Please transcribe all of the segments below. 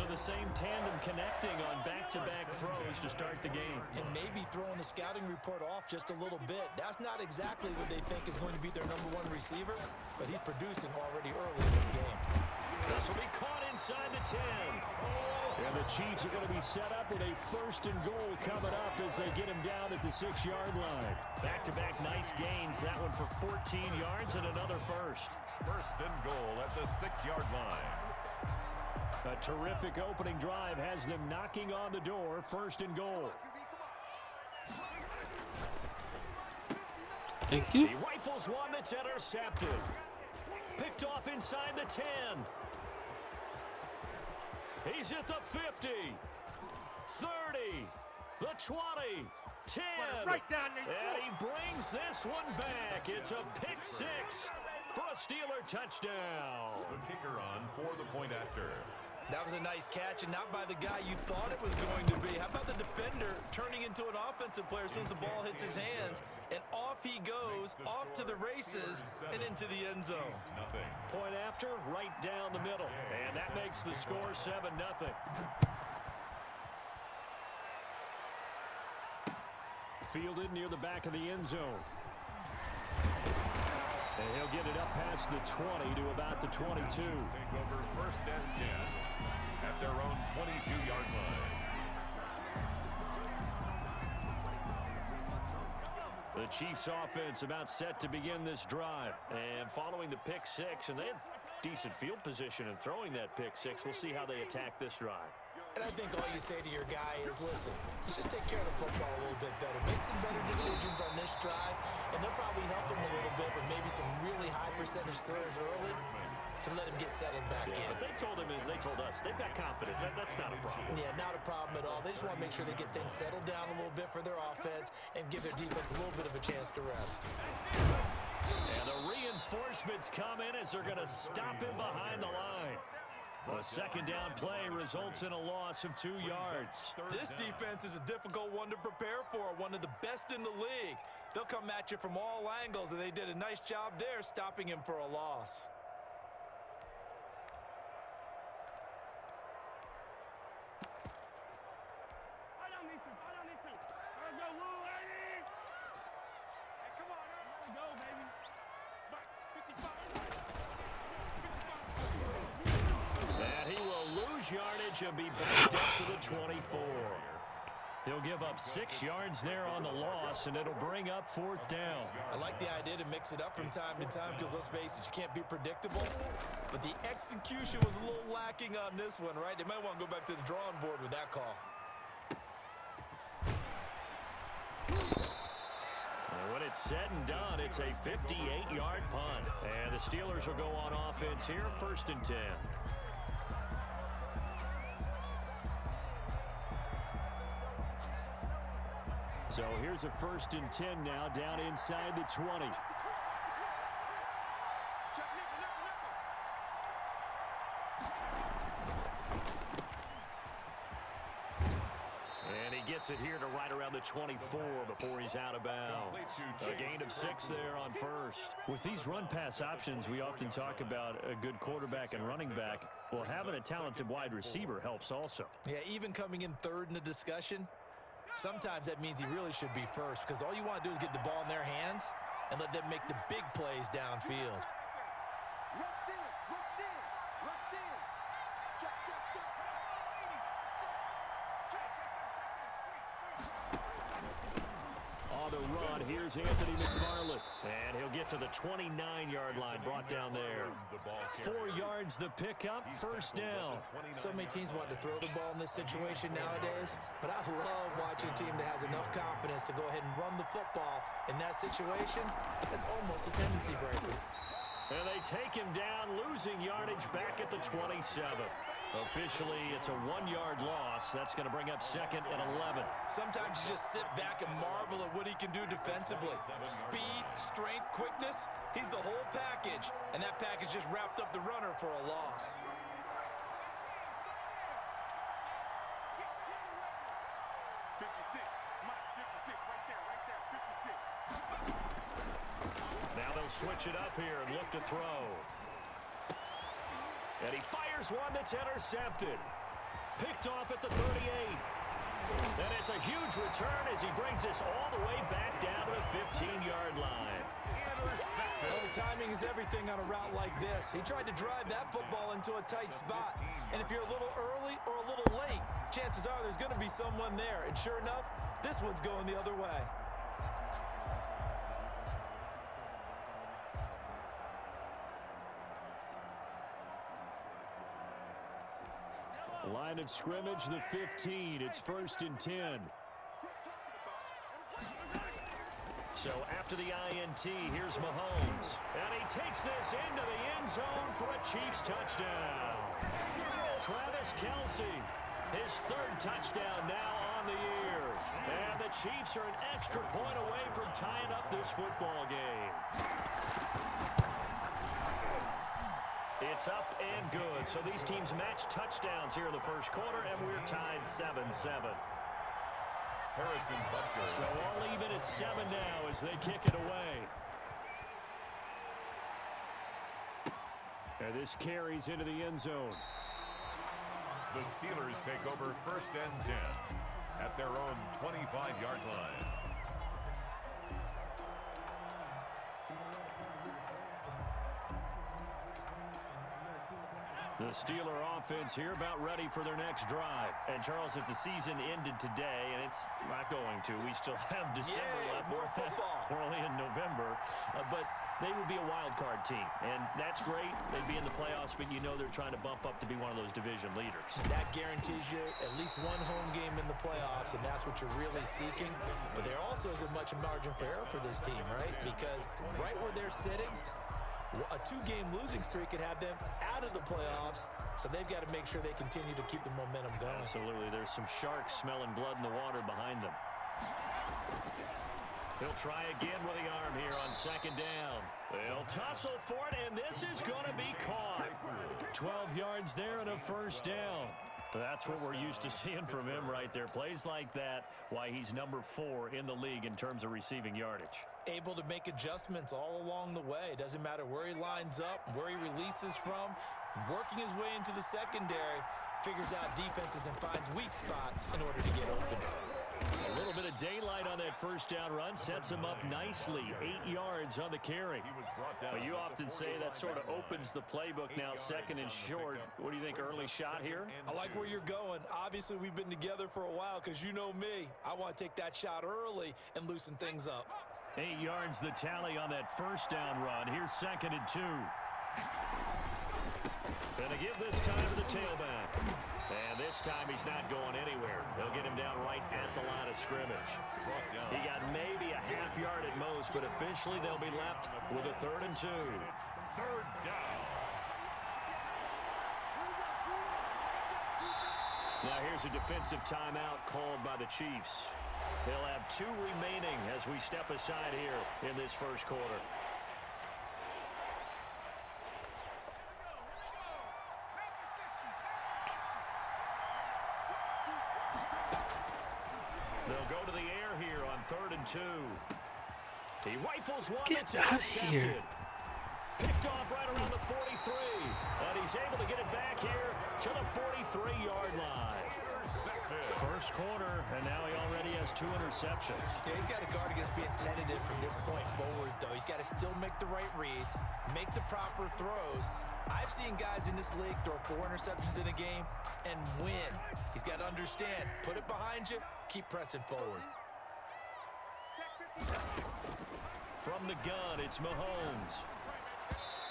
So the same tandem connecting on back-to-back throws to start the game. And maybe throwing the scouting report off just a little bit. That's not exactly what they think is going to be their #1 receiver, but he's producing already early in this game. This will be caught inside the 10. And the Chiefs are going to be set up with a 1st and goal coming up as they get him down at the 6-yard line. Back-to-back nice gains. That one for 14 yards and another first. 1st and goal at the 6-yard line. A terrific opening drive has them knocking on the door. 1st and goal. Thank you. He rifles one that's intercepted. Picked off inside the 10. He's at the 50. 30. The 20. 10. Right down there. And he brings this one back. It's a pick 6 for a Steeler touchdown. The kicker on for the point after. That was a nice catch, and not by the guy you thought it was going to be. How about the defender turning into an offensive player as soon as the ball hits his hands, and off he goes, off to the races, and into the end zone. Point after, right down the middle. And that makes the score 7-0. Fielded near the back of the end zone. And he'll get it up past the 20 to about the 22. Take over 1st and 10 at their own 22-yard line. The Chiefs offense about set to begin this drive. And following the pick 6, and they had decent field position in throwing that pick 6. We'll see how they attack this drive. And I think all you say to your guy is, listen, just take care of the football a little bit better. Make some better decisions on this drive, and they'll probably help him a little bit with maybe some really high percentage throws early to let him get settled back in. They told us they've got confidence. That's not a problem. Yeah, not a problem at all. They just want to make sure they get things settled down a little bit for their offense and give their defense a little bit of a chance to rest. And the reinforcements come in as they're going to stop him behind the line. A 2nd down play results in a loss of 2 yards. This defense is a difficult one to prepare for, one of the best in the league. They'll come at you from all angles, and they did a nice job there stopping him for a loss. Yardage and be backed up to the 24. He'll give up 6 yards there on the loss, and it'll bring up 4th down. I like the idea to mix it up from time to time because, let's face it, you can't be predictable. But the execution was a little lacking on this one, right? They might want to go back to the drawing board with that call. And when it's said and done, it's a 58-yard punt. And the Steelers will go on offense here, 1st and 10. So here's a 1st and 10 now down inside the 20. And he gets it here to right around the 24 before he's out of bounds. A gain of 6 there on 1st. With these run-pass options, we often talk about a good quarterback and running back. Well, having a talented wide receiver helps also. Yeah, even coming in 3rd in the discussion, sometimes that means he really should be 1st because all you want to do is get the ball in their hands and let them make the big plays downfield. On the run, here's Anthony McFarland. And he'll get to the 29-yard line, brought down there. 4 yards the pickup, 1st down. So many teams want to throw the ball in this situation nowadays, but I love watching a team that has enough confidence to go ahead and run the football in that situation. That's almost a tendency breaker. And they take him down, losing yardage back at the 27. Officially, it's a 1-yard loss. That's going to bring up 2nd and 11. Sometimes you just sit back and marvel at what he can do defensively. Speed, strength, quickness, he's the whole package. And that package just wrapped up the runner for a loss. Now they'll switch it up here and look to throw. And he fires one that's intercepted. Picked off at the 38. And it's a huge return as he brings this all the way back down to the 15-yard line. Well, timing is everything on a route like this. He tried to drive that football into a tight spot. And if you're a little early or a little late, chances are there's going to be someone there. And sure enough, this one's going the other way. Line of scrimmage, the 15. It's 1st and 10. So after the INT, here's Mahomes. And he takes this into the end zone for a Chiefs touchdown. Travis Kelce, his 3rd touchdown now on the year. And the Chiefs are an extra point away from tying up this football game. It's up and good. So these teams match touchdowns here in the first quarter, and we're tied 7-7. Harrison Butker. So all even at 7 now as they kick it away. And this carries into the end zone. The Steelers take over 1st and 10 at their own 25-yard line. The Steeler offense here about ready for their next drive. And, Charles, if the season ended today, and it's not going to, we still have December left. More football. We're only in November. But they would be a wild card team. And that's great. They'd be in the playoffs, but you know they're trying to bump up to be one of those division leaders. That guarantees you at least one home game in the playoffs, and that's what you're really seeking. But there also isn't much margin for error for this team, right? Because right where they're sitting, a 2-game losing streak could have them out of the playoffs, so they've got to make sure they continue to keep the momentum going. Absolutely. There's some sharks smelling blood in the water behind them. He'll try again with the arm here on 2nd down. They'll tussle for it, and this is going to be caught. 12 yards there and a 1st down. That's what we're used to seeing from him right there. Plays like that, why he's number 4 in the league in terms of receiving yardage. Able to make adjustments all along the way. Doesn't matter where he lines up, where he releases from, working his way into the secondary, figures out defenses and finds weak spots in order to get open. A little bit of daylight on that 1st down run sets him up nicely. 8 yards on the carry. But you often say that sort of opens the playbook now, 2nd and short. What do you think, early shot here? I like where you're going. Obviously, we've been together for a while because you know me. I want to take that shot early and loosen things up. 8 yards the tally on that 1st down run. Here's 2nd and 2. Gonna give this time to the tailback. And this time he's not going anywhere. They'll get him down right at the line of scrimmage. He got maybe a half yard at most, but officially they'll be left with a 3rd and 2. 3rd down. Now here's a defensive timeout called by the Chiefs. They'll have 2 remaining as we step aside here in this first quarter. They'll go to the air here on 3rd and 2. He rifles one. Get out of here. Picked off right around the 43. And he's able to get it back here to the 43-yard line. First quarter, and now he already has 2 interceptions. Yeah, he's got to guard against being tentative from this point forward, though. He's got to still make the right reads, make the proper throws. I've seen guys in this league throw 4 interceptions in a game and win. He's got to understand, put it behind you, keep pressing forward. From the gun, it's Mahomes.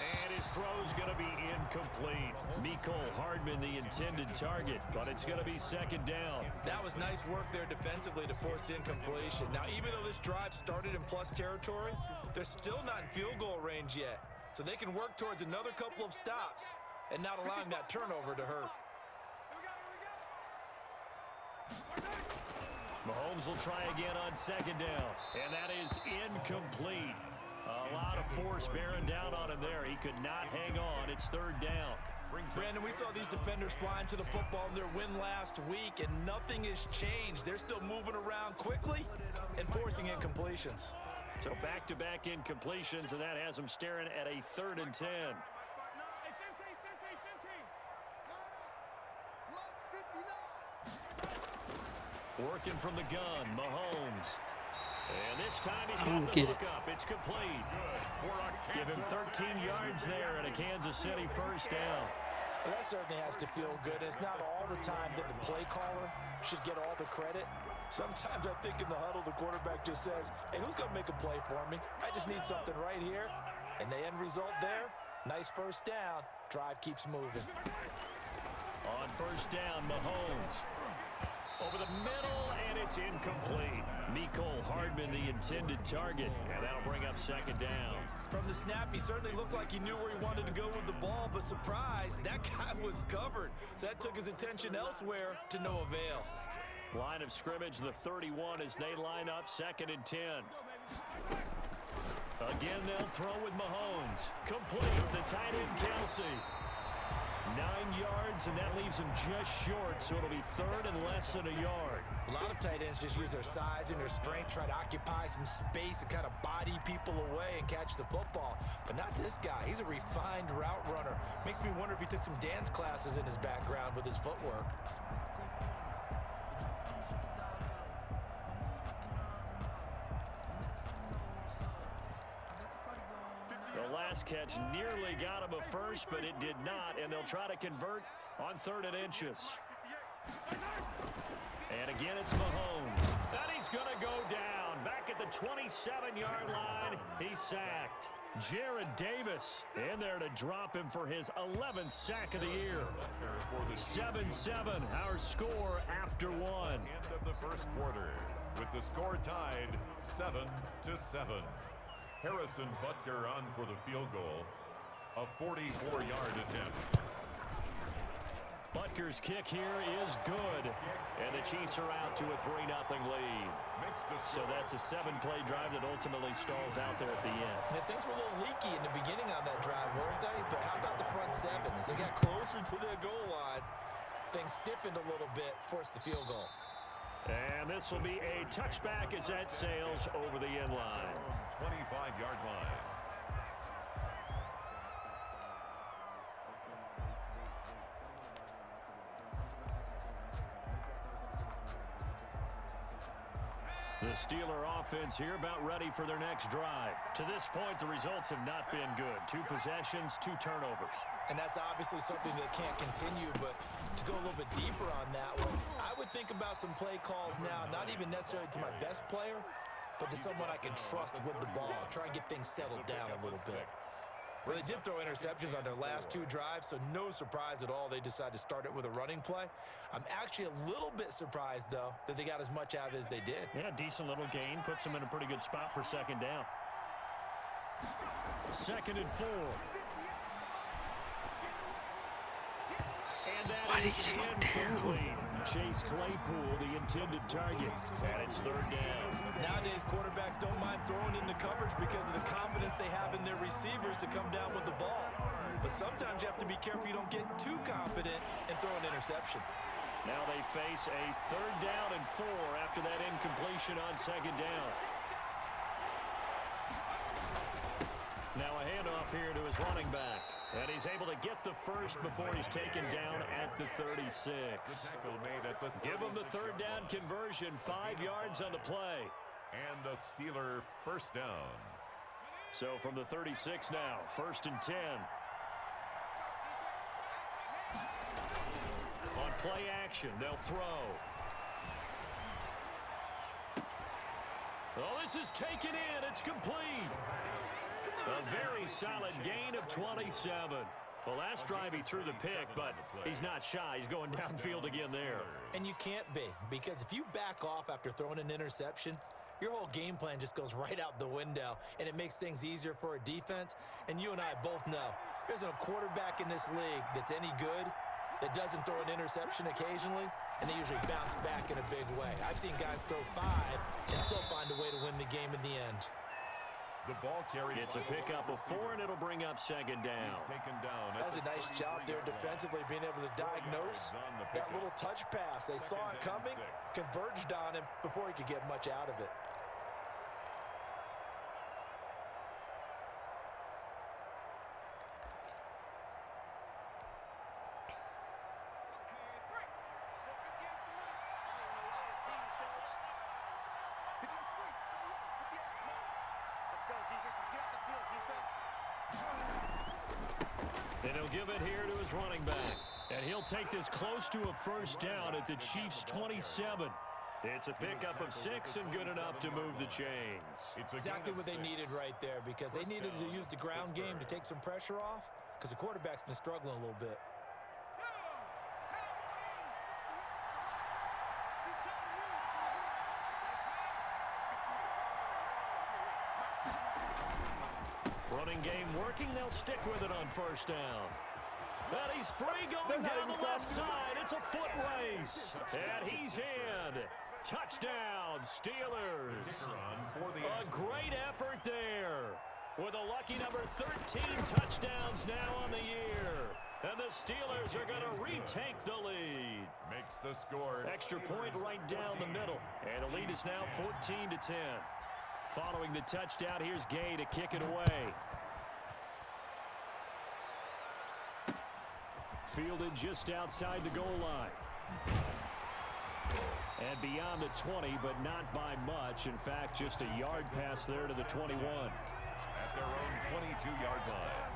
And his throw's going to be incomplete. Mecole Hardman, the intended target, but it's going to be 2nd down. That was nice work there defensively to force incompletion. Now, even though this drive started in plus territory, they're still not in field goal range yet. So they can work towards another couple of stops and not allowing that turnover to hurt. Mahomes will try again on 2nd down, and that is incomplete. A lot of force bearing down on him there. He could not hang on. It's 3rd down. Brandon, we saw these defenders flying to the football in their win last week, and nothing has changed. They're still moving around quickly and forcing incompletions. So back-to-back incompletions, and that has them staring at a 3rd and 10. Working from the gun, Mahomes. And this time he's don't got the get hook up. It's complete. Give him 13 yards there and a Kansas City first down. Well, that certainly has to feel good. It's not all the time that the play caller should get all the credit. Sometimes I think in the huddle, the quarterback just says, hey, who's going to make a play for me? I just need something right here. And the end result there, nice first down. Drive keeps moving. On first down, Mahomes. Over the middle, and it's incomplete. Mecole Hardman, the intended target, and that'll bring up second down. From the snap, he certainly looked like he knew where he wanted to go with the ball, but surprise, that guy was covered. So that took his attention elsewhere to no avail. Line of scrimmage, the 31 as they line up, 2nd and 10. Again, they'll throw with Mahomes. Complete, the tight end, Kelsey. 9 yards, and that leaves him just short, so it'll be 3rd and less than a yard. A lot of tight ends just use their size and their strength, try to occupy some space and kind of body people away and catch the football. But not this guy. He's a refined route runner. Makes me wonder if he took some dance classes in his background with his footwork. The last catch nearly got him a first, but it did not, and they'll try to convert on 3rd and inches. And again, it's Mahomes. And he's going to go down. Back at the 27-yard line, he's sacked. Jared Davis in there to drop him for his 11th sack of the year. 7-7, our score after one. End of the first quarter, with the score tied 7-7. Harrison Butker on for the field goal, a 44-yard attempt. Butker's kick here is good, and the Chiefs are out to a 3-0 lead. So that's a 7-play drive that ultimately stalls out there at the end. Yeah, things were a little leaky in the beginning on that drive, weren't they? But how about the front seven? As they got closer to the goal line, things stiffened a little bit, forced the field goal. And this will be a touchback as that sails over the end line. 25-yard line. The Steeler offense here about ready for their next drive. To this point, the results have not been good. 2 possessions, 2 turnovers. And that's obviously something that can't continue, but to go a little bit deeper on that one, I would think about some play calls now, not even necessarily to my best player, but to someone I can trust with the ball. Try and get things settled down a little bit. Well, they did throw interceptions on their last 2 drives, so no surprise at all they decided to start it with a running play. I'm actually a little bit surprised, though, that they got as much out of it as they did. Yeah, decent little gain. Puts them in a pretty good spot for second down. 2nd and 4. And that is incomplete. Chase Claypool, the intended target. And it's 3rd down. Nowadays, quarterbacks don't mind throwing into coverage because of the confidence they have in their receivers to come down with the ball. But sometimes you have to be careful you don't get too confident and throw an interception. Now they face a 3rd down and 4 after that incompletion on 2nd down. Now a handoff here to his running back. And he's able to get the first before he's taken down at the 36. Give him the 3rd down conversion, 5 yards on the play. And a Steeler first down. So from the 36 now, 1st and 10. On play action, they'll throw. Oh, this is taken in. It's complete. A very solid gain of 27. Well, last drive he threw the pick, but he's not shy. He's going downfield again there. And you can't be, because if you back off after throwing an interception, your whole game plan just goes right out the window, and it makes things easier for a defense. And you and I both know there's a quarterback in this league that's any good that doesn't throw an interception occasionally, and they usually bounce back in a big way. I've seen guys throw 5 and still find a way to win the game in the end. The ball carried. It's a pickup of 4, and it'll bring up 2nd down. He's taken down. That's a nice job there defensively, being able to diagnose that little touch pass. They saw it coming, converged on him before he could get much out of it. And he'll give it here to his running back. And he'll take this close to a first down at the Chiefs' 27. It's a pickup of 6 and good enough to move the chains. It's exactly what they needed right there, because they needed to use the ground game to take some pressure off, because the quarterback's been struggling a little bit. Running game working. They'll stick with it on first down. And he's free going down the left side. It's a foot race. And he's in. Touchdown, Steelers. A great effort there. With a lucky number 13 touchdowns now on the year. And the Steelers are going to retake the lead. Makes the score. Extra point right down the middle. And the lead is now 14-10. Following the touchdown, here's Gay to kick it away. Fielded just outside the goal line. And beyond the 20, but not by much. In fact, just a yard pass there to the 21. At their own 22-yard line.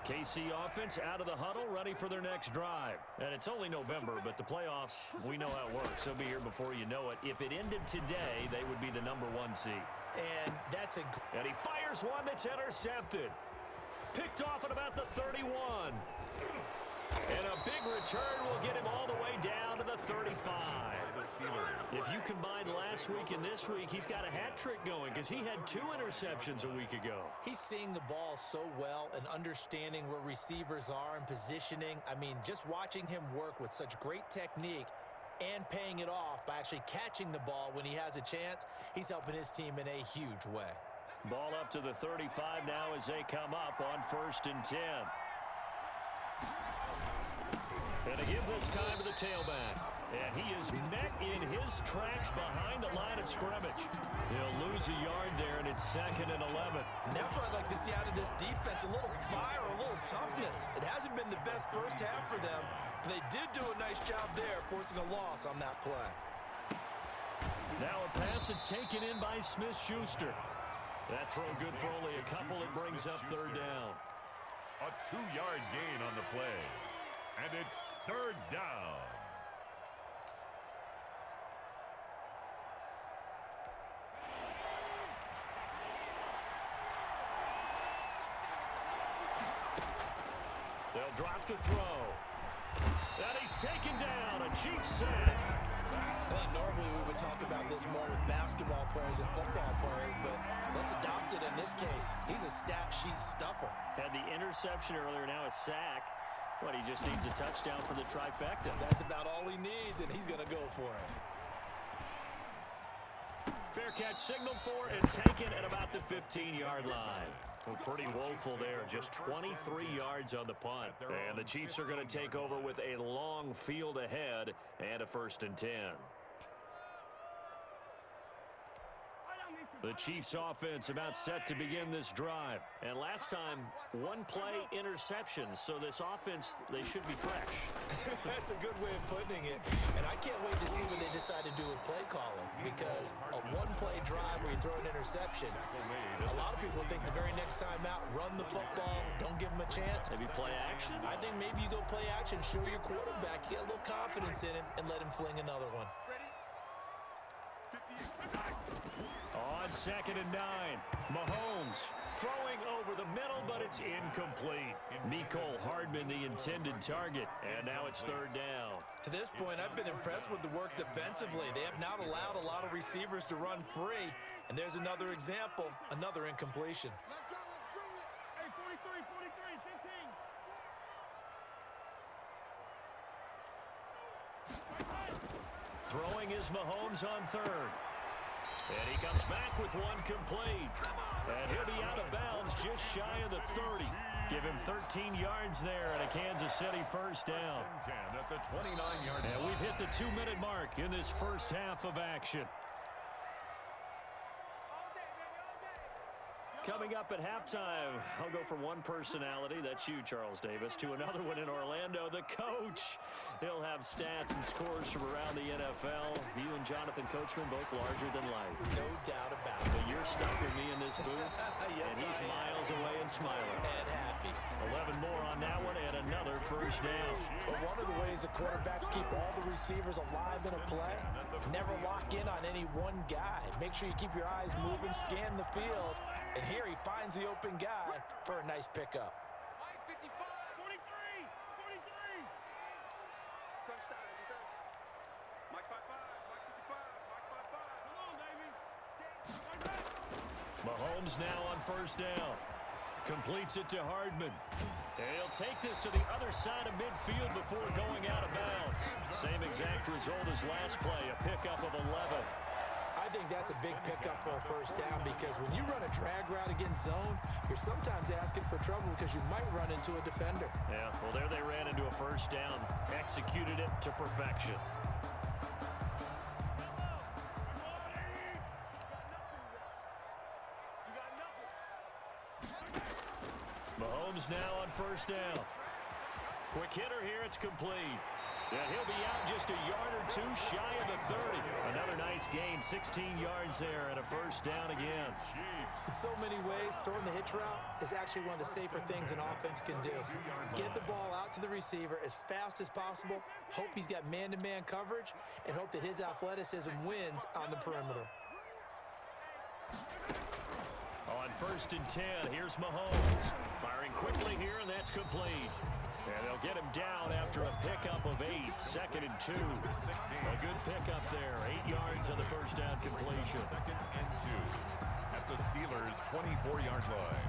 KC offense out of the huddle, ready for their next drive. And it's only November, but the playoffs, we know how it works. They'll be here before you know it. If it ended today, they would be the #1 seed. And that's And he fires one that's intercepted. Picked off at about the 31. And a big return will get him all the way down to the 35. If you combine last week and this week, he's got a hat trick going because he had 2 interceptions a week ago. He's seeing the ball so well and understanding where receivers are and positioning. I mean, just watching him work with such great technique and paying it off by actually catching the ball when he has a chance, he's helping his team in a huge way. Ball up to the 35 now as they come up on 1st and 10. And to give this time to the tailback. And he is met in his tracks behind the line of scrimmage. He'll lose a yard there, and it's 2nd and 11. And that's what I'd like to see out of this defense, a little fire, a little toughness. It hasn't been the best first half for them, but they did do a nice job there, forcing a loss on that play. Now a pass that's taken in by Smith-Schuster. That throw good for only a couple. It brings up 3rd down. A 2-yard gain on the play. And it's 3rd down. They'll drop the throw. And he's taken down. A Chiefs sack. I think normally we would talk about this more with basketball players and football players, but let's adopt it in this case. He's a stat sheet stuffer. Had the interception earlier, now a sack. What, he just needs a touchdown for the trifecta. That's about all he needs, and he's going to go for it. Fair catch signaled for and taken at about the 15-yard line. Well, pretty woeful there. Just 23 yards on the punt. And the Chiefs are going to take over with a long field ahead and a 1st and 10. The Chiefs offense about set to begin this drive. And last time, 1-play interceptions. So this offense, they should be fresh. That's a good way of putting it. And I can't wait to see what they decide to do with play calling. Because a 1-play drive where you throw an interception, a lot of people think the very next time out, run the football, don't give them a chance. Maybe play action? I think maybe you go play action, show your quarterback, get a little confidence in him, and let him fling another one. On 2nd and 9, Mahomes throwing over the middle, but it's incomplete. Mecole Hardman, the intended target, and now it's 3rd down. To this point, I've been impressed with the work defensively. They have not allowed a lot of receivers to run free, and there's another example, another incompletion. Let's go, let's bring it. Hey, 43, 15. Throwing is Mahomes on 3rd. And he comes back with one complete. And he'll be out of bounds just shy of the 30. Give him 13 yards there and a Kansas City 1st down. 10 at the 29-yard line. And we've hit the 2-minute mark in this first half of action. Coming up at halftime, I'll go from one personality, that's you, Charles Davis, to another one in Orlando, the coach. He'll have stats and scores from around the NFL. You and Jonathan Coachman both larger than life. No doubt about it. But you're stuck with me in this booth, Yes, and he's I am. miles away and smiling. And happy. 11 more on that one and another first down. But one of the ways that quarterbacks keep all the receivers alive in a play, never lock in on any one guy. Make sure you keep your eyes moving, scan the field, and here he finds the open guy for a nice pickup. 43. Touchdown, defense. Mike 55, Mike 55, Mike 55. Come on, baby. Skate. Mahomes now on first down. Completes it to Hardman. And he'll take this to the other side of midfield before going out of bounds. Same exact result as last play, a pickup of 11. I think that's a big pickup for a first down because when you run a drag route against zone, you're sometimes asking for trouble because you might run into a defender. Yeah, well, there they ran into a first down. Executed it to perfection. Mahomes now on first down. Quick hitter here, it's complete. And he'll be out just a yard or two shy of the 30. Another nice gain, 16 yards there, and a first down again. In so many ways, throwing the hitch route is actually one of the safer things an offense can do. Get the ball out to the receiver as fast as possible, hope he's got man-to-man coverage, and hope that his athleticism wins on the perimeter. On first and 10, here's Mahomes. Firing quickly here, and that's complete. And they'll get him down after a pickup of 8, 2nd and 2. A good pickup there, 8 yards on the first down completion. 2nd and 2 at the Steelers' 24-yard line.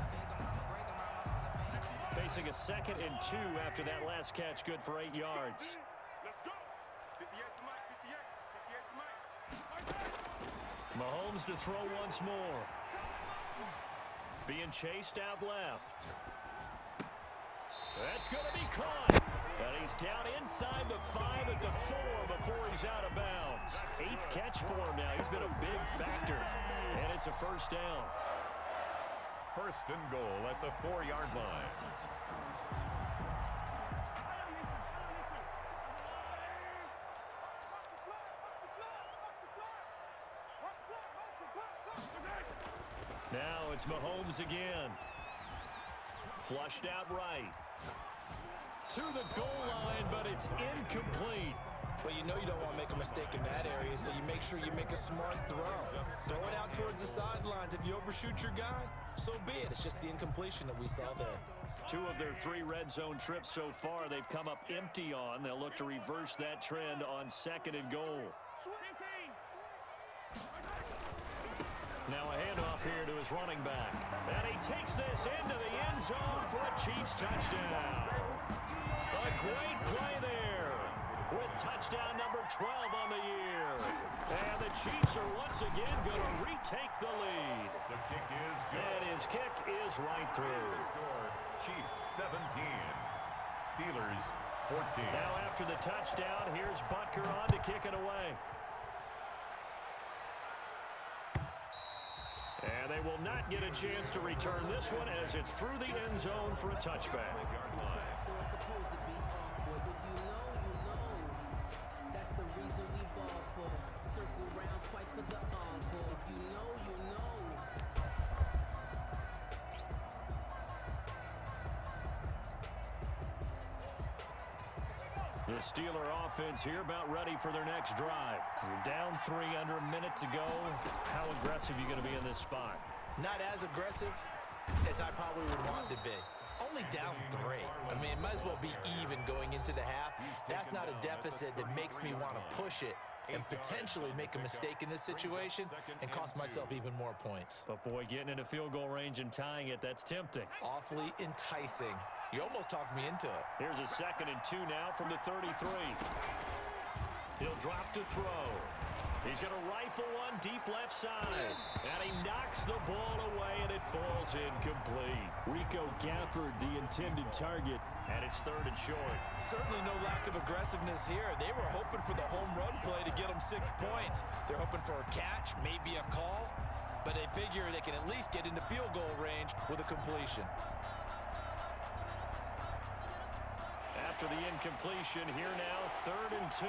Facing a 2nd and 2 after that last catch, good for 8 yards. Let's go. 58 to Mike, 58 to Mike. Mahomes to throw once more. Being chased out left. That's going to be caught. And he's down inside the 5 at the 4 before he's out of bounds. 8th catch for him now. He's been a big factor. And it's a first down. First and goal at the 4-yard line. Now it's Mahomes again. Flushed out right. To the goal line, but it's incomplete. But you know you don't want to make a mistake in that area, so you make sure you make a smart throw. Throw it out towards the sidelines. If you overshoot your guy, so be it. It's just the incompletion that we saw there. 2 of their 3 red zone trips so far, they've come up empty on. They'll look to reverse that trend on 2nd and goal. Now a handoff here to his running back. And he takes this into the end zone for a Chiefs touchdown. A great play there with touchdown number 12 on the year. And the Chiefs are once again going to retake the lead. The kick is good. And his kick is right through. Score, Chiefs 17, Steelers 14. Now after the touchdown, here's Butker on to kick it away. And they will not get a chance to return this one as it's through the end zone for a touchback. The Steeler offense here about ready for their next drive. You're down 3 under a minute to go. How aggressive are you going to be in this spot? Not as aggressive as I probably would want to be. Only down 3. I mean, it might as well be even going into the half. That's not a deficit that makes me want to push it and potentially make a mistake in this situation and cost myself even more points. But boy, getting into field goal range and tying it, that's tempting. Awfully enticing. You almost talked me into it. Here's a 2nd and 2 now from the 33. He'll drop to throw. He's going to rifle one deep left side. And he knocks the ball away, and it falls incomplete. Rico Gafford, the intended target. And it's 3rd and short. Certainly no lack of aggressiveness here. They were hoping for the home run play to get them 6 points. They're hoping for a catch, maybe a call. but they figure they can at least get into field goal range with a completion. After the incompletion, here now, 3rd and 2.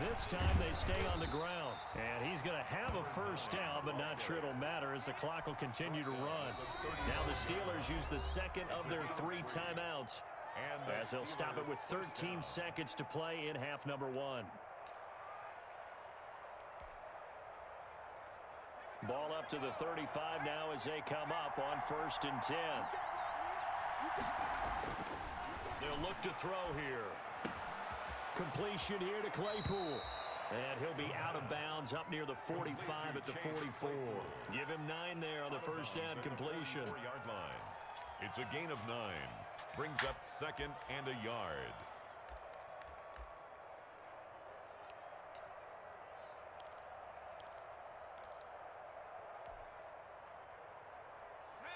This time they stay on the ground. And he's going to have a first down, but not sure it'll matter as the clock will continue to run. Now the Steelers use the second of their 3 timeouts, as they'll stop it with 13 seconds to play in half number 1. Ball up to the 35 now as they come up on 1st and 10. They'll look to throw here. Completion here to Claypool. And he'll be out of bounds up near the 45 at the 44. Give him 9 there on the first down completion. 4-yard line. It's a gain of 9. Brings up 2nd and a yard.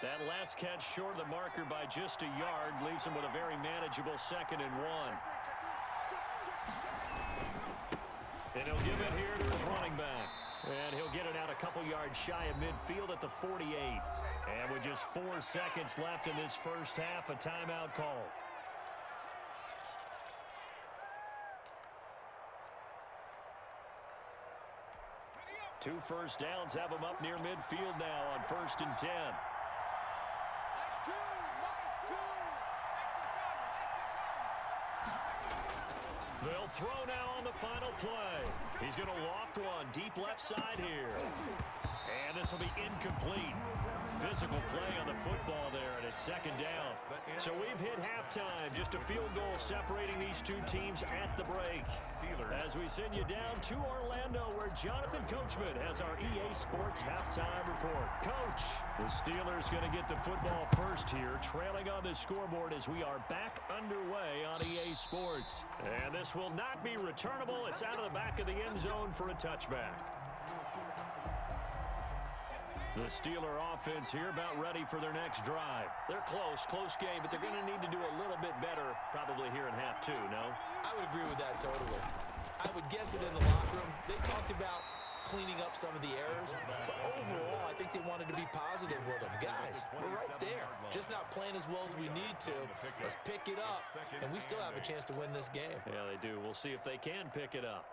That last catch short of the marker by just a yard leaves him with a very manageable 2nd and 1. And he'll give it here to his running back. And he'll get it out a couple yards shy of midfield at the 48. And with just 4 seconds left in this first half, a timeout call. Two first downs have him up near midfield now on 1st and 10. They'll throw now on the final play. He's going to loft one deep left side here. And this will be incomplete. Physical play on the football there, and it's 2nd down. So we've hit halftime. Just a field goal separating these two teams at the break. As we send you down to Orlando, where Jonathan Coachman has our EA Sports halftime report. Coach, the Steelers going to get the football first here, trailing on the scoreboard as we are back underway on EA Sports. And this will not be returnable. It's out of the back of the end zone for a touchback. The Steeler offense here about ready for their next drive. They're close game, but they're going to need to do a little bit better probably here in half 2, no? I would agree with that totally. I would guess it in the locker room. They talked about cleaning up some of the errors, but overall, I think they wanted to be positive with them. Guys, we're right there. Just not playing as well as we need to. Let's pick it up, and we still have a chance to win this game. Yeah, they do. We'll see if they can pick it up.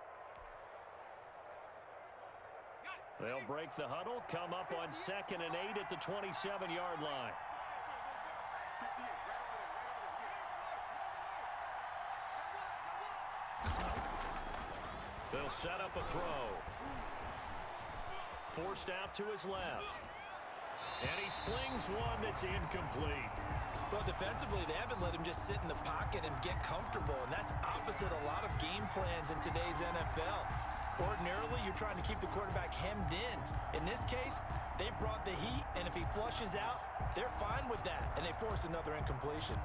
They'll break the huddle, come up on 2nd and 8 at the 27-yard line. They'll set up a throw. Forced out to his left. And he slings one that's incomplete. Well, defensively, they haven't let him just sit in the pocket and get comfortable, and that's opposite a lot of game plans in today's NFL. Ordinarily, you're trying to keep the quarterback hemmed in. In this case, they brought the heat, and if he flushes out, they're fine with that, and they force another incompletion.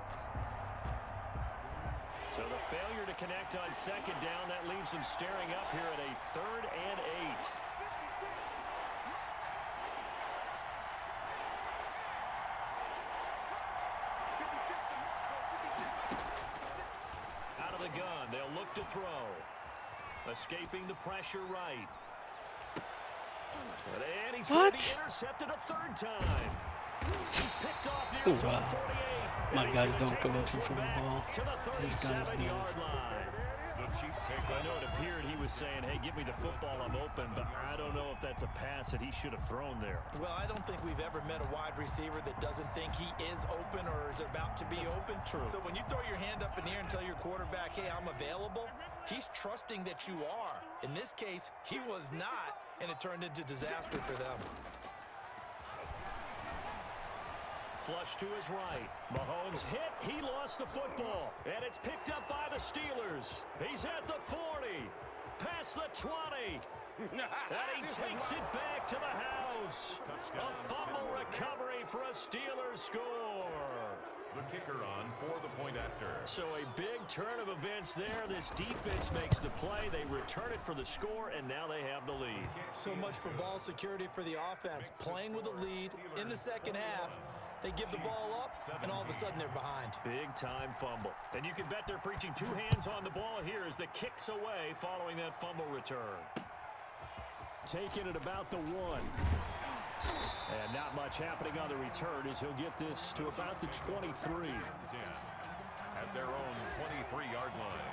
So the failure to connect on 2nd down, that leaves them staring up here at a 3rd and 8. Out of the gun, they'll look to throw. Escaping the pressure right. And he's going to be intercepted a 3rd time. He's picked off near his own 48. My guys don't go into football. To the 37-yard line. The Chiefs take I know it appeared he was saying, hey, give me the football, I'm open, but I don't know if that's a pass that he should have thrown there. Well, I don't think we've ever met a wide receiver that doesn't think he is open or is about to be open. True. So when you throw your hand up in the air and tell your quarterback, hey, I'm available, he's trusting that you are. In this case, he was not, and it turned into disaster for them. Flush to his right. Mahomes hit. He lost the football. And it's picked up by the Steelers. He's at the 40. Past the 20. And he takes it back to the house. A fumble recovery for a Steelers score. the kicker on for the point after. So a big turn of events there. This defense makes the play. They return it for the score, and now they have the lead. So much for ball security for the offense. Playing with a lead in the second half. They give the ball up, and all of a sudden they're behind. Big-time fumble. And you can bet they're preaching two hands on the ball here as the kick's away following that fumble return. Taking it about the 1. And not much happening on the return as he'll get this to about the 23. At their own 23-yard line.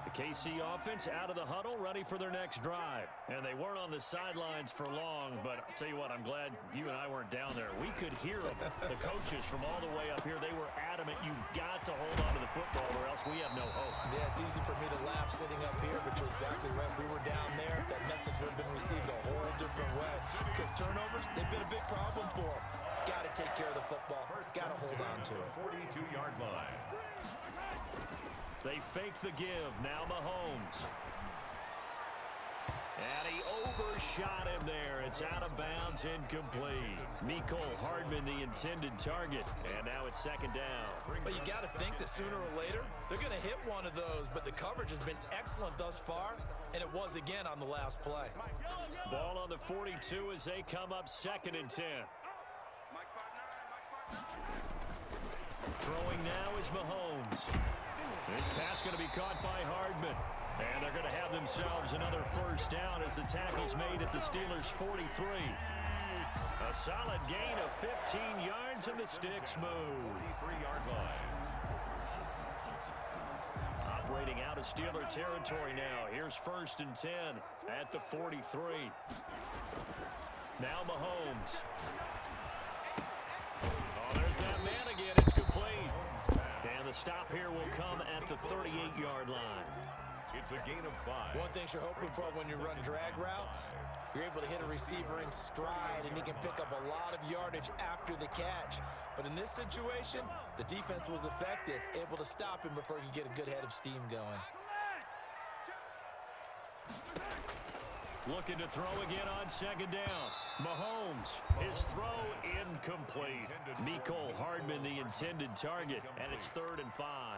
The KC offense out of the huddle, ready for their next drive. And they weren't on the sidelines for long, but I'll tell you what, I'm glad you and I weren't down there. We could hear them, the coaches from all the way up here. They were adamant, you've got to hold on to the football or else we have no hope. Yeah, it's easy for me to laugh sitting up here, but you're exactly right. If we were down there, that message would have been received a whole different way. Because turnovers, they've been a big problem for them. Got to take care of the football. Got to hold on to it. 42-yard line. They fake the give. Now Mahomes. And he overshot him there. It's out of bounds, incomplete. Mecole Hardman, the intended target. And now it's second down. But you got to think that sooner or later, they're going to hit one of those. But the coverage has been excellent thus far, and it was again on the last play. Ball on the 42 as they come up 2nd and 10. Throwing now is Mahomes. This pass going to be caught by Hardman. And they're going to have themselves another first down as the tackle's made at the Steelers' 43. A solid gain of 15 yards and the sticks move. 43-yard line. Operating out of Steeler territory now. Here's 1st and 10 at the 43. Now Mahomes. Oh, there's that man again. It's complete. And the stop here will come at the 38-yard line. It's a gain of 5. One thing you're hoping for when you run drag routes, you're able to hit a receiver in stride, and he can pick up a lot of yardage after the catch. But in this situation, the defense was effective, able to stop him before he could get a good head of steam going. Looking to throw again on 2nd down. Mahomes, his throw incomplete. Mecole Hardman, the intended target, and it's 3rd and 5.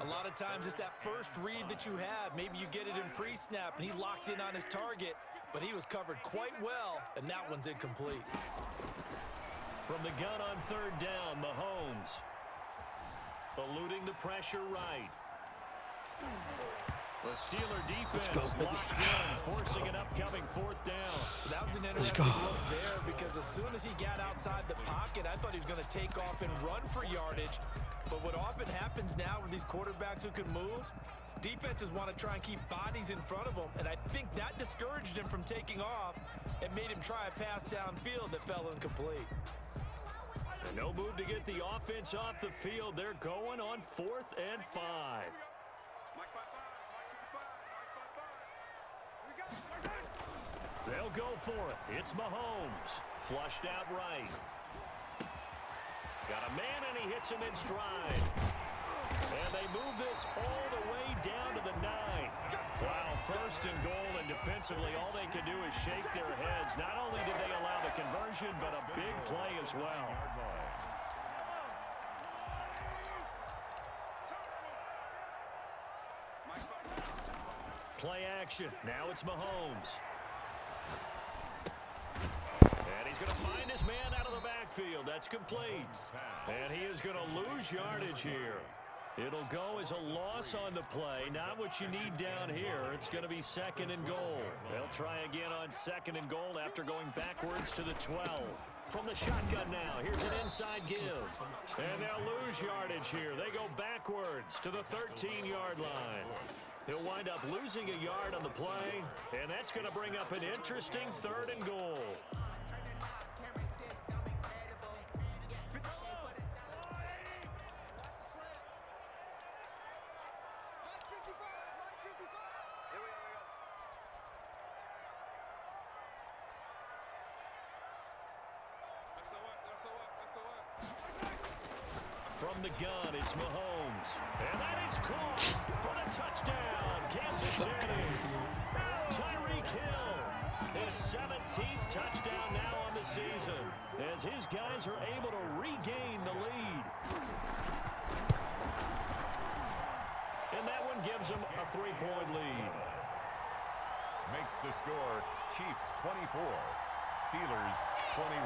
A lot of times it's that first read that you have. Maybe you get it in pre-snap, and he locked in on his target, but he was covered quite well, and that one's incomplete. From the gun on 3rd down, Mahomes. Eluding the pressure right. The Steeler defense locked in, forcing an upcoming 4th down. That was an interesting look there because as soon as he got outside the pocket, I thought he was going to take off and run for yardage. But what often happens now with these quarterbacks who can move, defenses want to try and keep bodies in front of them, and I think that discouraged him from taking off and made him try a pass downfield that fell incomplete. And no move to get the offense off the field. They're going on 4th and 5. They'll go for it. It's Mahomes. Flushed out right. Got a man, and he hits him in stride. And they move this all the way down to the 9. Wow, 1st and goal, and defensively, all they can do is shake their heads. Not only did they allow the conversion, but a big play as well. Play action. Now it's Mahomes. And he's going to find his man out of the backfield. That's complete. And he is going to lose yardage here. It'll go as a loss on the play. Not what you need down here. It's going to be 2nd and goal. They'll try again on 2nd and goal after going backwards to the 12. From the shotgun now, here's an inside give. And they'll lose yardage here. They go backwards to the 13-yard line. He'll wind up losing a yard on the play, and that's going to bring up an interesting 3rd and goal. From the gun, it's Mahomes. And that is caught for the touchdown, Kansas City. Tyreek Hill, his 17th touchdown now on the season, as his guys are able to regain the lead. And that one gives them a 3-point lead. Makes the score Chiefs 24, Steelers 21.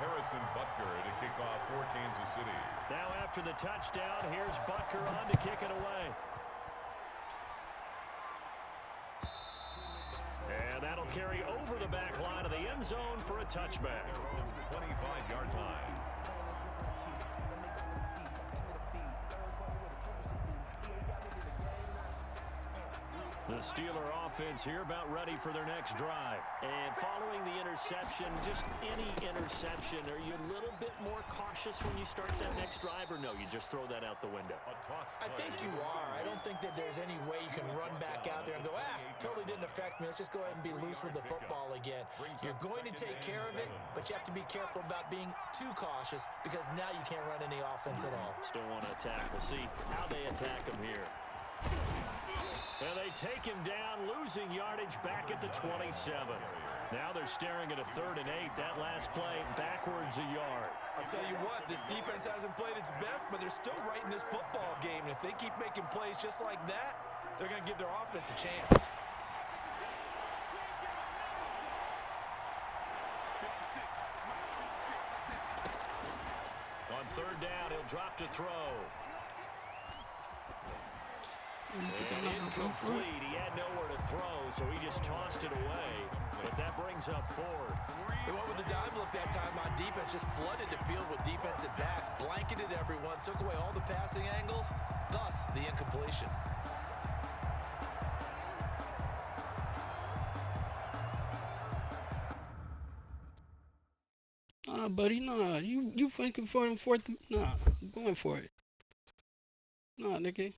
Harrison Butker to kick off for Kansas City. Now after the touchdown, here's Butker on to kick it away. And that'll carry over the back line of the end zone for a touchback. 25-yard line. The Steeler offense here about ready for their next drive. And following the interception, just any interception, are you a little bit more cautious when you start that next drive, or no, you just throw that out the window? I think you are. I don't think that there's any way you can run back out there and go, totally didn't affect me. Let's just go ahead and be loose with the football again. You're going to take care of it, but you have to be careful about being too cautious because now you can't run any offense at all. Still want to attack. We'll see how they attack him here. And they take him down, losing yardage back at the 27. Now they're staring at a 3rd and 8. That last play backwards a yard. I'll tell you what, this defense hasn't played its best, but they're still right in this football game. And if they keep making plays just like that, they're going to give their offense a chance. On 3rd down, he'll drop to throw. And incomplete. He had nowhere to throw, so he just tossed it away. But that brings up 4th. They went with the dime look that time on defense, just flooded the field with defensive backs, blanketed everyone, took away all the passing angles, thus the incompletion. Nah, buddy, nah. You thinking for him 4th? Nah, I'm going for it. Nah, nigga.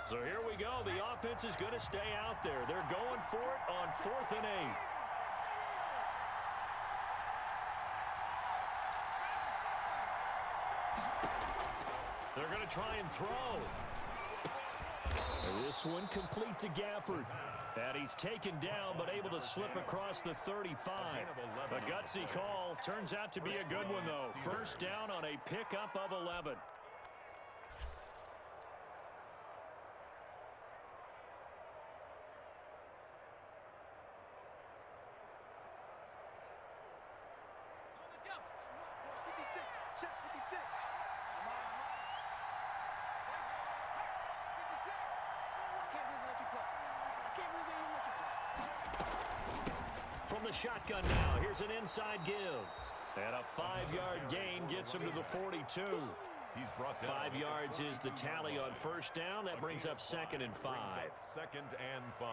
So here we go. The offense is going to stay out there. They're going for it on 4th and 8. They're going to try and throw. And this one complete to Gafford. And he's taken down, but able to slip across the 35. A gutsy call. Turns out to be a good one, though. 1st down on a pickup of 11. From the shotgun now, here's an inside give. And a 5-yard gain gets him to the 42. He's brought down 5 yards is the tally on 1st down. That brings up 2nd and 5. 2nd and 5.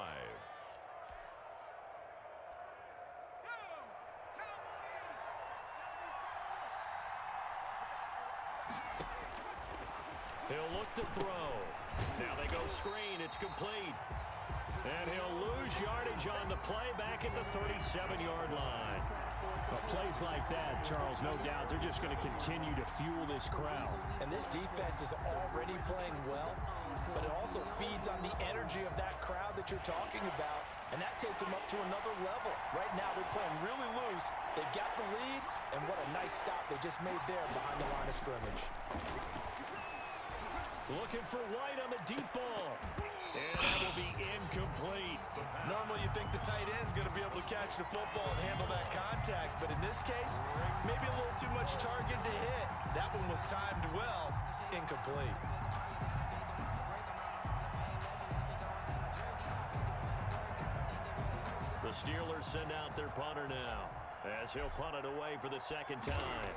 He'll look to throw. Now they go screen. It's complete. And he'll lose yardage on the play back at the 37-yard line. But plays like that, Charles, no doubt, they're just going to continue to fuel this crowd. And this defense is already playing well, but it also feeds on the energy of that crowd that you're talking about, and that takes them up to another level. Right now, they're playing really loose. They've got the lead, and what a nice stop they just made there behind the line of scrimmage. Looking for White on the deep ball. And that will be incomplete. Normally you think the tight end's going to be able to catch the football and handle that contact, but in this case, maybe a little too much target to hit. That one was timed well, incomplete. The Steelers send out their punter now, as he'll punt it away for the 2nd time.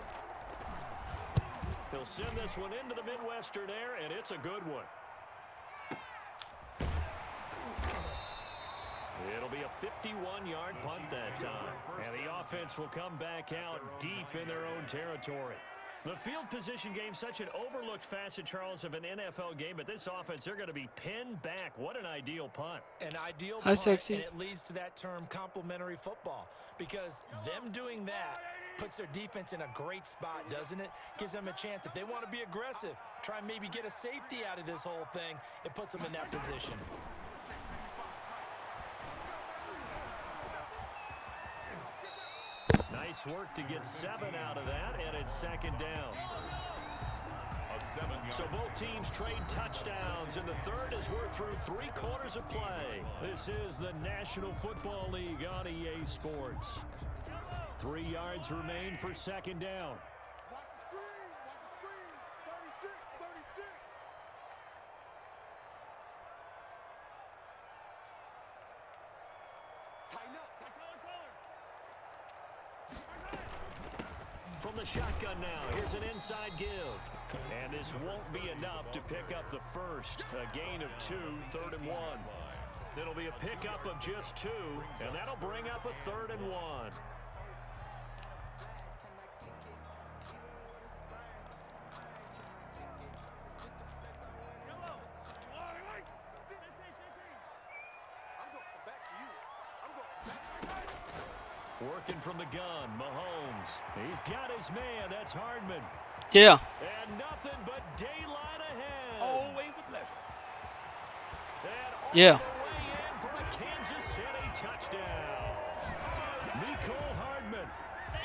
He'll send this one into the Midwestern air, and it's a good one. It'll be a 51-yard punt that time. And the offense will come back out deep in their own territory. The field position game, such an overlooked facet, Charles, of an NFL game. But this offense, they're going to be pinned back. What an ideal punt. An ideal Hi, punt, sexy. and it leads to that term complementary football. Because them doing that puts their defense in a great spot, doesn't it? Gives them a chance. If they want to be aggressive, try and maybe get a safety out of this whole thing, it puts them in that position. Nice work to get 7 out of that, and it's second down. A 7-yard. So both teams trade touchdowns, and the third as we're through 3 quarters of play. This is the National Football League on EA Sports. 3 yards remain for second down. Watch the screen. Watch the screen. 36, 36. Tighten up. Tight collar. From the shotgun now, here's an inside give. And this won't be enough to pick up the first. A gain of 2, 3rd and 1. It'll be a pickup of just 2, and that'll bring up a 3rd and 1. I'm going to come back to you. I'm going to come back to you. Working from the gun, Mahomes. He's got his man. That's Hardman. Yeah. And nothing but daylight ahead. Always a pleasure. And all Yeah. the way in for a Kansas City touchdown. Mecole Hardman,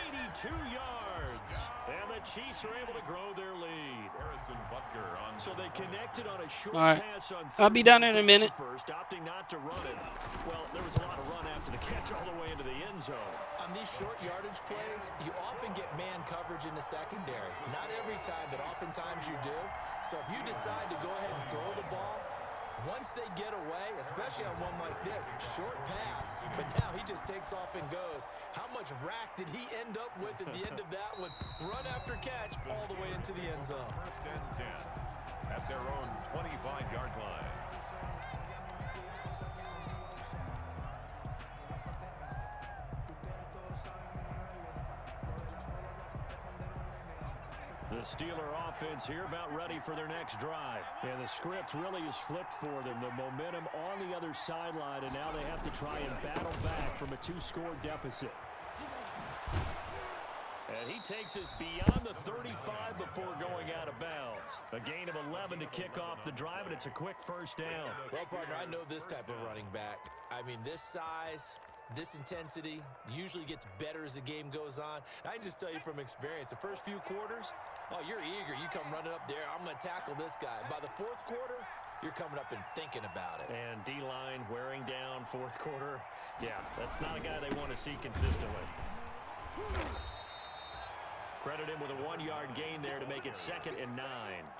82 yards. And the Chiefs are able to grow their lead. Harrison Butker on. So they connected on a short All right. pass on I'll be down in a minute. First, opting not to run it. Well, there was a lot of run after the catch all the way into the end zone. On these short yardage plays, you often get man coverage in the secondary. Not every time, but oftentimes you do. So if you decide to go ahead and throw the ball, once they get away, especially on one like this, short pass, but now he just takes off and goes. How much rack did he end up with at the end of that one? Run after catch all the way into the end zone. First and 10 at their own 25-yard line. The Steeler offense here about ready for their next drive. And the script really is flipped for them. The momentum on the other sideline, and now they have to try and battle back from a 2-score deficit. And he takes us beyond the 35 before going out of bounds. A gain of 11 to kick off the drive, and it's a quick first down. Well, partner, I know this type of running back. I mean, this size, this intensity usually gets better as the game goes on. I can just tell you from experience, the first few quarters, oh, you're eager. You come running up there, I'm going to tackle this guy. By the 4th quarter, you're coming up and thinking about it. And D-line wearing down 4th quarter. Yeah, that's not a guy they want to see consistently. Credit him with a 1-yard gain there to make it 2nd and 9.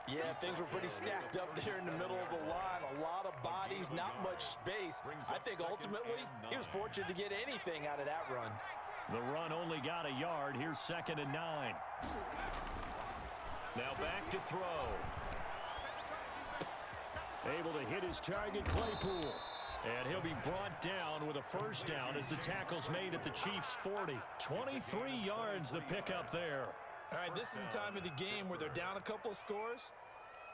Yeah, things were pretty stacked up there in the middle of the line. A lot of bodies, not much space. I think ultimately he was fortunate to get anything out of that run. The run only got a yard. Here's 2nd and 9. Now back to throw. Able to hit his target, Claypool. And he'll be brought down with a first down as the tackle's made at the Chiefs' 40. 23 yards the pickup there. All right, this is the time of the game where they're down a couple of scores,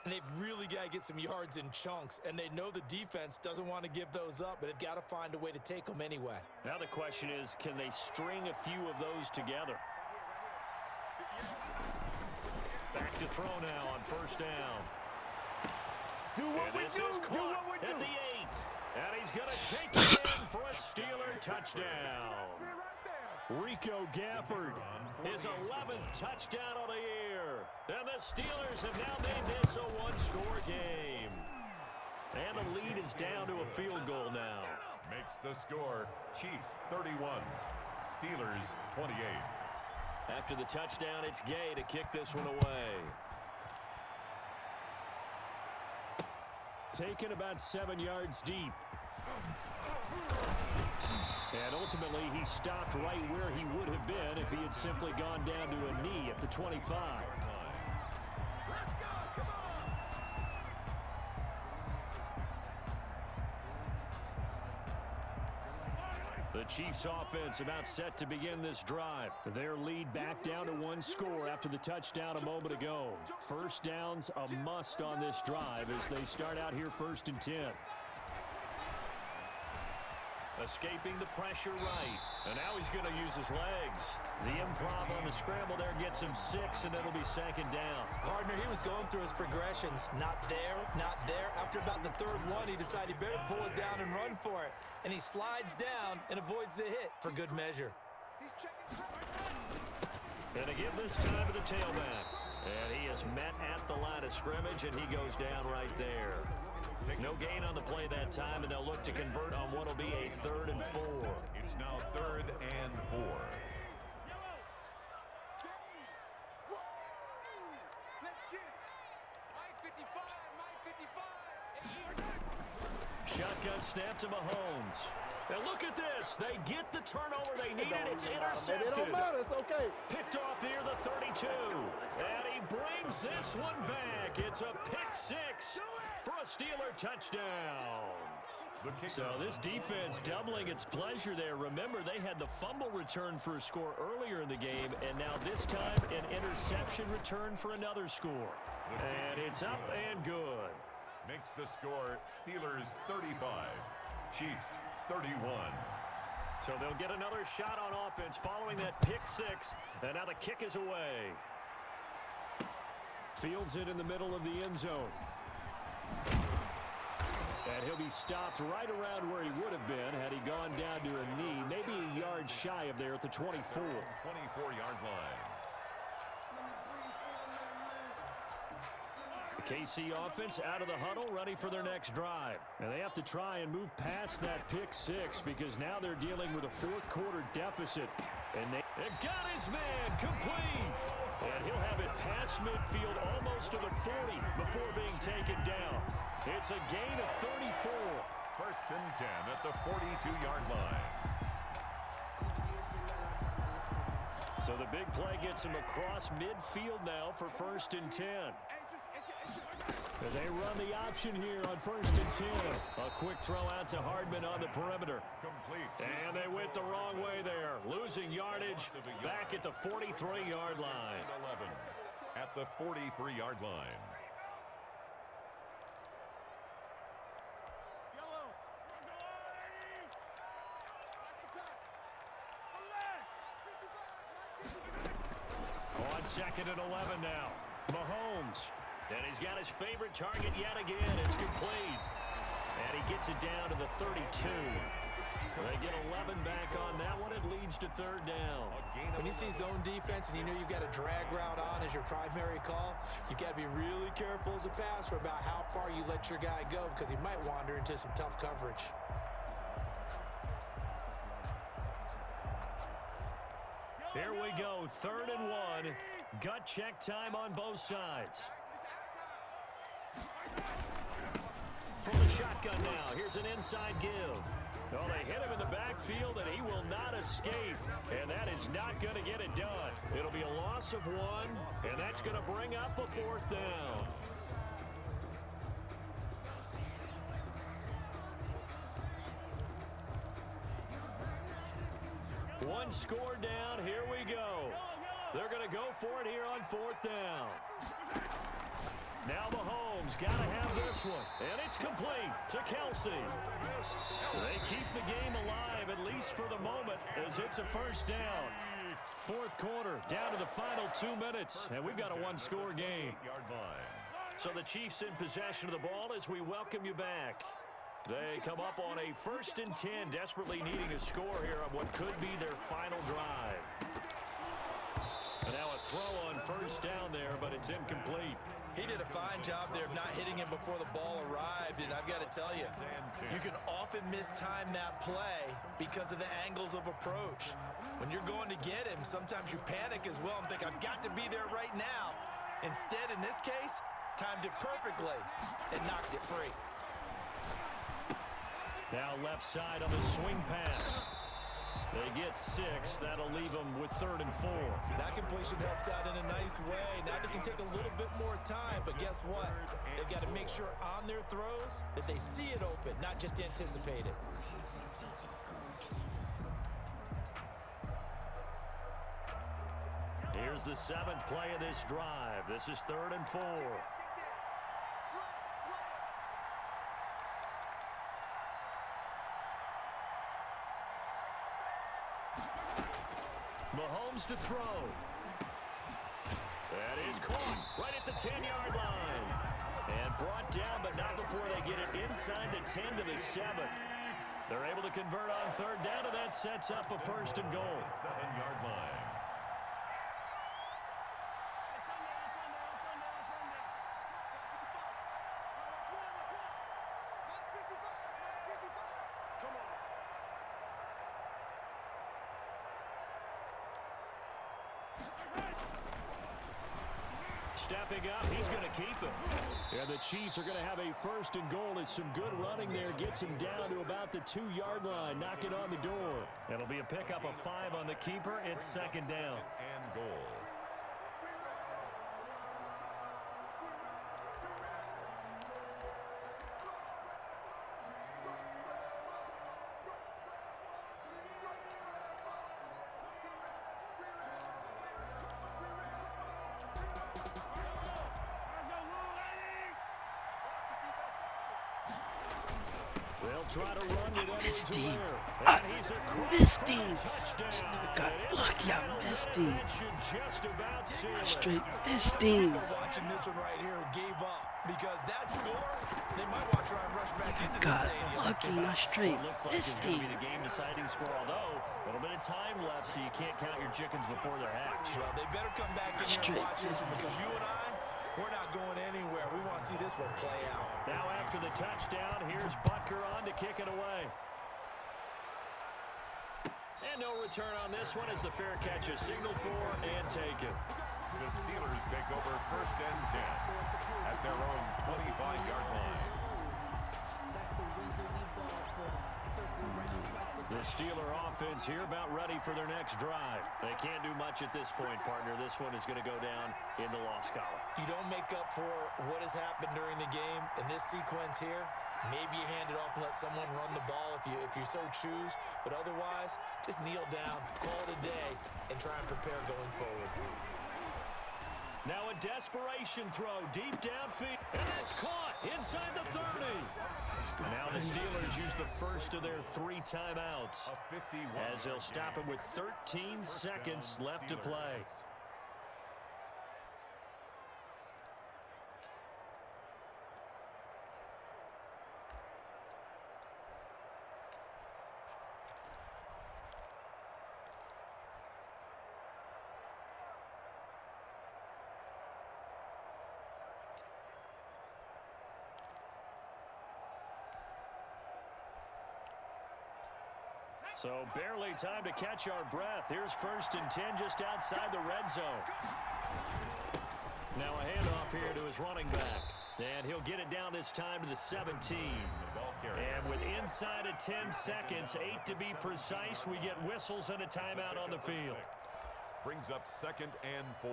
and they've really got to get some yards in chunks, and they know the defense doesn't want to give those up, but they've got to find a way to take them anyway. Now the question is, can they string a few of those together? Back to throw now on first down. Do what we This do. is Do caught what we at do. the 8. And he's going to take it in for a Steeler touchdown. Rico Gafford, his 11th touchdown of the year. And the Steelers have now made this a 1-score game. And the lead is down to a field goal now. Makes the score Chiefs 31, Steelers 28. After the touchdown, it's Gay to kick this one away. Taken about 7 yards deep. And ultimately, he stopped right where he would have been if he had simply gone down to a knee at the 25. The Chiefs offense about set to begin this drive. Their lead back down to 1 score after the touchdown a moment ago. First down's a must on this drive as they start out here 1st and 10. Escaping the pressure right. And now he's going to use his legs. The improv on the scramble there gets him 6, and it'll be 2nd down. Partner, he was going through his progressions. Not there, not there. After about the 3rd one, he decided he better pull it down and run for it. And he slides down and avoids the hit for good measure. And a give this time to the tailback. And he is met at the line of scrimmage, and he goes down right there. No gain on the play that time, and they'll look to convert on what will be a 3rd and 4. It's now 3rd and 4. Shotgun snap to Mahomes. And look at this. They get the turnover they needed. It's intercepted. It don't matter. It's okay. Picked off near the 32. And he brings this one back. It's a pick 6 for a Steeler touchdown. So this defense doubling its pleasure there. Remember, they had the fumble return for a score earlier in the game, and now this time an interception return for another score. And it's up and good. Makes the score Steelers 35, Chiefs 31. So they'll get another shot on offense following that pick 6, and now the kick is away. Fields it in the middle of the end zone. And he'll be stopped right around where he would have been had he gone down to a knee, maybe a yard shy of there at the 24. 24-yard line. The KC offense out of the huddle, ready for their next drive. And they have to try and move past that pick 6 because now they're dealing with a 4th quarter deficit. And they got his man complete. And he'll have it past midfield almost to the 40 before being taken down. It's a gain of 34. 1st and 10 at the 42-yard line. So the big play gets him across midfield now for 1st and 10. And they run the option here on 1st and 10. A quick throw out to Hardman on the perimeter. Complete. And they went the wrong way there. Losing yardage back at the 43-yard line. 11 at the 43-yard line. On 2nd and 11 now. Mahomes. And he's got his favorite target yet again. It's complete. And he gets it down to the 32. They get 11 back on that one. It leads to 3rd down. When you see zone defense and you know you've got a drag route on as your primary call, you've got to be really careful as a passer about how far you let your guy go because he might wander into some tough coverage. Here we go, 3rd and 1. Gut check time on both sides. From the shotgun now, here's an inside give. Oh, they hit him in the backfield, and he will not escape. And that is not going to get it done. It'll be a loss of 1, and that's going to bring up a 4th down. One score down. Here we go. They're going to go for it here on 4th down. Now Mahomes got to have this one. And it's complete to Kelce. They keep the game alive, at least for the moment, as it's a 1st down. 4th quarter, down to the final 2 minutes. And we've got a 1-score game. So the Chiefs in possession of the ball as we welcome you back. They come up on a 1st and 10, desperately needing a score here on what could be their final drive. And now a throw on 1st down there, but it's incomplete. He did a fine job there of not hitting him before the ball arrived, and I've got to tell you, you can often mistime that play because of the angles of approach. When you're going to get him, sometimes you panic as well and think, I've got to be there right now. Instead, in this case, timed it perfectly and knocked it free. Now left side on the swing pass. They get 6. That'll leave them with 3rd and 4. That completion helps out in a nice way. Now they can take a little bit more time, but guess what? They've got to make sure on their throws that they see it open, not just anticipate it. Here's the 7th play of this drive. This is 3rd and 4. Mahomes to throw. That is caught right at the 10-yard line. And brought down, but not before they get it inside the 10 to the 7. They're able to convert on 3rd down, and that sets up a 1st and goal. 7-yard line. Stepping up, he's going to keep it. And the Chiefs are going to have a 1st and goal as some good running there gets him down to about the 2-yard line, knocking on the door. It'll be a pickup of 5 on the keeper. It's 2nd down. And goal. Try to run with missed Edwards him. aware. And he's Missed him. touchdown. This nigga got lucky. I missed him. That should just about seal I it. straight missed him. Watching this one right here gave up because that score, they might watch Ryan rush back into the Got stadium. lucky and I straight It looks like it's missed going to him. be the game-deciding score, although a little bit of time left, so you can't count your chickens before they're hatched. Well, they better come back in here and Straight watch this one because you and I, we're not going anywhere. We want to see this one play out. Now after the touchdown, here's Butker on to kick it away. And no return on this one as the fair catch is signaled for and taken. The Steelers take over 1st and 10 at their own 25-yard line. The Steeler offense here about ready for their next drive. They can't do much at this point, partner. This one is going to go down in the loss column. You don't make up for what has happened during the game in this sequence here. Maybe you hand it off and let someone run the ball if you so choose. But otherwise, just kneel down, call it a day, and try and prepare going forward. Now a desperation throw deep downfield. And that's caught inside the 30. Now the Steelers use the first of their 3 timeouts as they'll stop him with 13 seconds left to play. So barely time to catch our breath. Here's 1st and 10 just outside the red zone. Now a handoff here to his running back. And he'll get it down this time to the 17. And with inside of 10 seconds, 8 to be precise, we get whistles and a timeout on the field. Brings up 2nd and 4.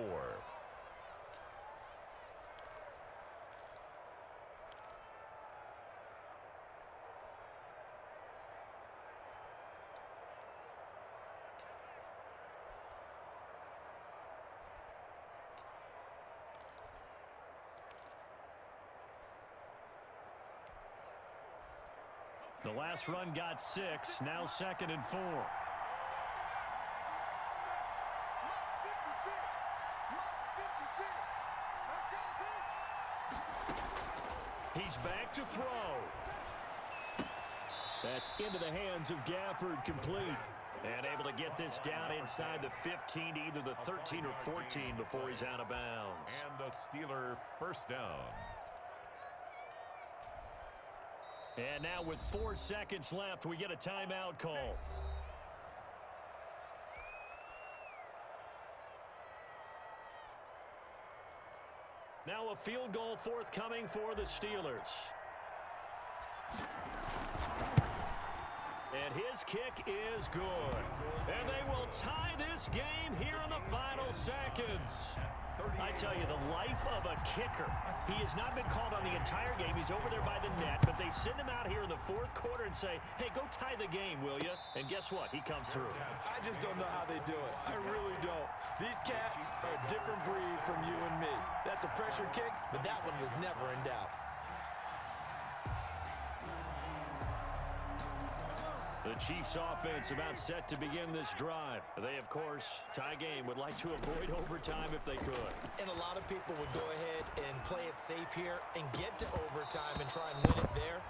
The last run got 6, now 2nd and 4. He's back to throw. That's into the hands of Gafford, complete. And able to get this down inside the 15 to either the 13 or 14 before he's out of bounds. And a Steeler 1st down. And now with 4 seconds left, we get a timeout call. Now a field goal forthcoming for the Steelers. And his kick is good. And they will tie this game here in the final seconds. I tell you, the life of a kicker. He has not been called on the entire game. He's over there by the net, but they send him out here in the fourth quarter and say, hey, go tie the game, will you? And guess what? He comes through. I just don't know how they do it. I really don't. These cats are a different breed from you and me. That's a pressure kick, but that one was never in doubt. The Chiefs offense about set to begin this drive. They, of course, tie game, would like to avoid overtime if they could. And a lot of people would go ahead and play it safe here and get to overtime and try and win it there.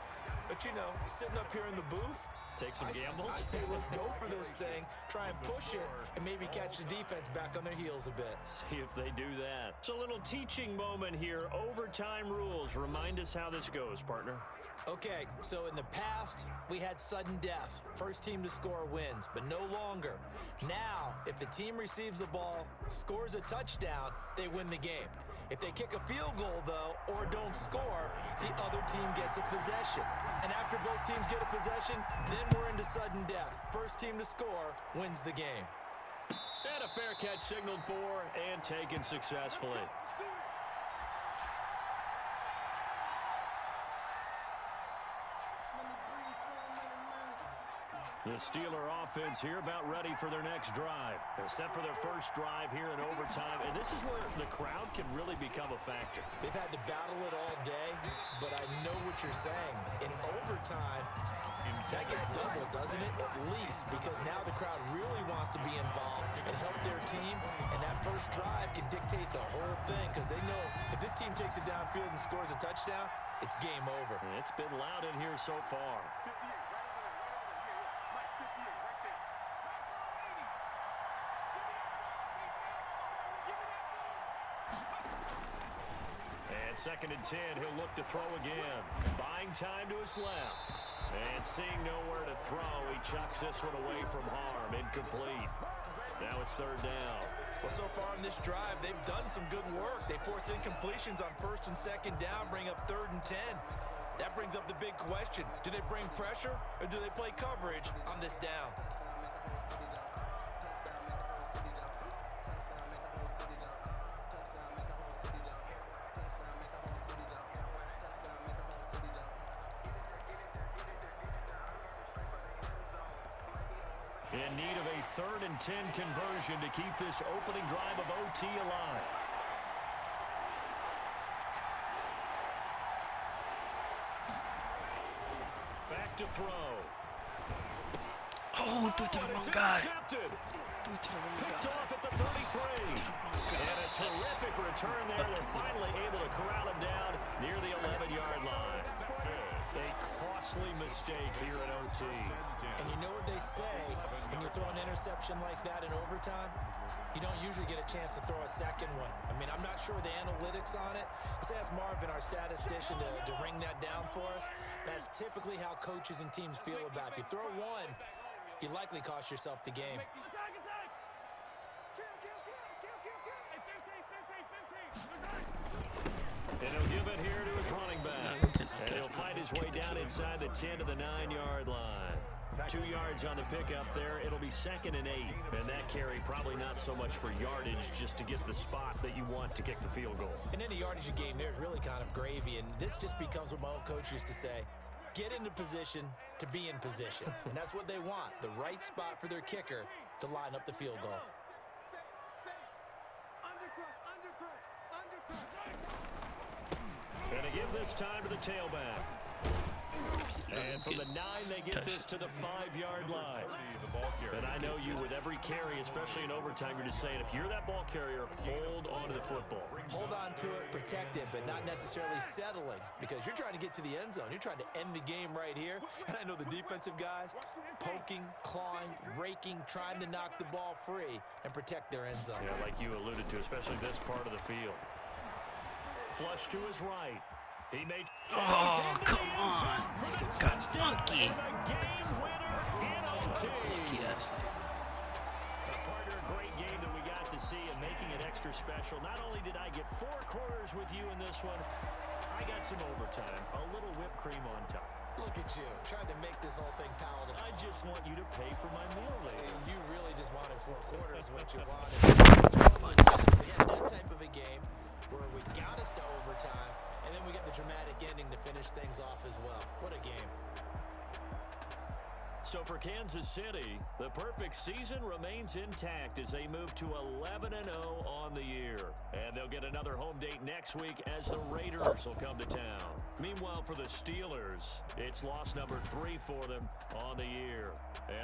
But, you know, sitting up here in the booth, take some gambles. I say let's go for this thing, try and push it, and maybe catch the defense back on their heels a bit. See if they do that. It's a little teaching moment here. Overtime rules. Remind us how this goes, partner. Okay, so in the past, we had sudden death. First team to score wins, but no longer. Now, if the team receives the ball, scores a touchdown, they win the game. If they kick a field goal, though, or don't score, the other team gets a possession. And after both teams get a possession, then we're into sudden death. First team to score wins the game. And a fair catch signaled for and taken successfully. The Steeler offense here about ready for their next drive. They're set for their first drive here in overtime, and this is where the crowd can really become a factor. They've had to battle it all day, but I know what you're saying. In overtime, that gets doubled, doesn't it? At least, because now the crowd really wants to be involved and help their team, and that first drive can dictate the whole thing because they know if this team takes it downfield and scores a touchdown, it's game over. And it's been loud in here so far. Second and 10, he'll look to throw again. Buying time to his left. And seeing nowhere to throw, he chucks this one away from harm. Incomplete. Now it's third down. Well, so far in this drive, they've done some good work. They force incompletions on first and second down, bring up third and 10. That brings up the big question. Do they bring pressure or do they play coverage on this down? In need of a third and 10 conversion to keep this opening drive of OT alive. Back to throw. Oh, threw it to the wrong guy. Intercepted. Threw it to the wrong Picked guy. off at the 33. And a terrific return there. They're finally able to corral him down near the 11-yard line. A costly mistake here at OT. And you know what they say, when you throw an interception like that in overtime, you don't usually get a chance to throw a second one. I mean, I'm not sure the analytics on it. Let's ask Marvin, our statistician, to ring that down for us. That's typically how coaches and teams feel about it. You throw one, you likely cost yourself the game. And he'll give it here to his running back. And he'll fight his way down inside the 10 to the 9-yard line. 2 yards on the pickup there. It'll be second and 8. And that carry probably not so much for yardage, just to get the spot that you want to kick the field goal. In any yardage game, there's really kind of gravy. And this just becomes what my old coach used to say. Get into position to be in position. And that's what they want, the right spot for their kicker to line up the field goal. And to give this time to the tailback. And from the 9, they get this to the 5-yard line. And I know you, with every carry, especially in overtime, you're just saying, if you're that ball carrier, hold on to the football. Hold on to it, protect it, but not necessarily settling, because you're trying to get to the end zone. You're trying to end the game right here. And I know the defensive guys poking, clawing, raking, trying to knock the ball free and protect their end zone. Yeah, like you alluded to, especially this part of the field. Flush to his right. He made. Oh, come on. You got monkey. Game winner in OT. Yes. Partner, a great game that we got to see and making it extra special. Not only did I get 4 quarters with you in this one, I got some overtime. A little whipped cream on top. Look at you, trying to make this whole thing palatable. I just want you to pay for my meal later. You really just want won in 4 quarters, what you want. We had that type of a game where we got us to overtime, and then we got the dramatic ending to finish things off as well. What a game. So for Kansas City, the perfect season remains intact as they move to 11-0 on the year. And they'll get another home date next week as the Raiders will come to town. Meanwhile, for the Steelers, it's loss number 3 for them on the year. And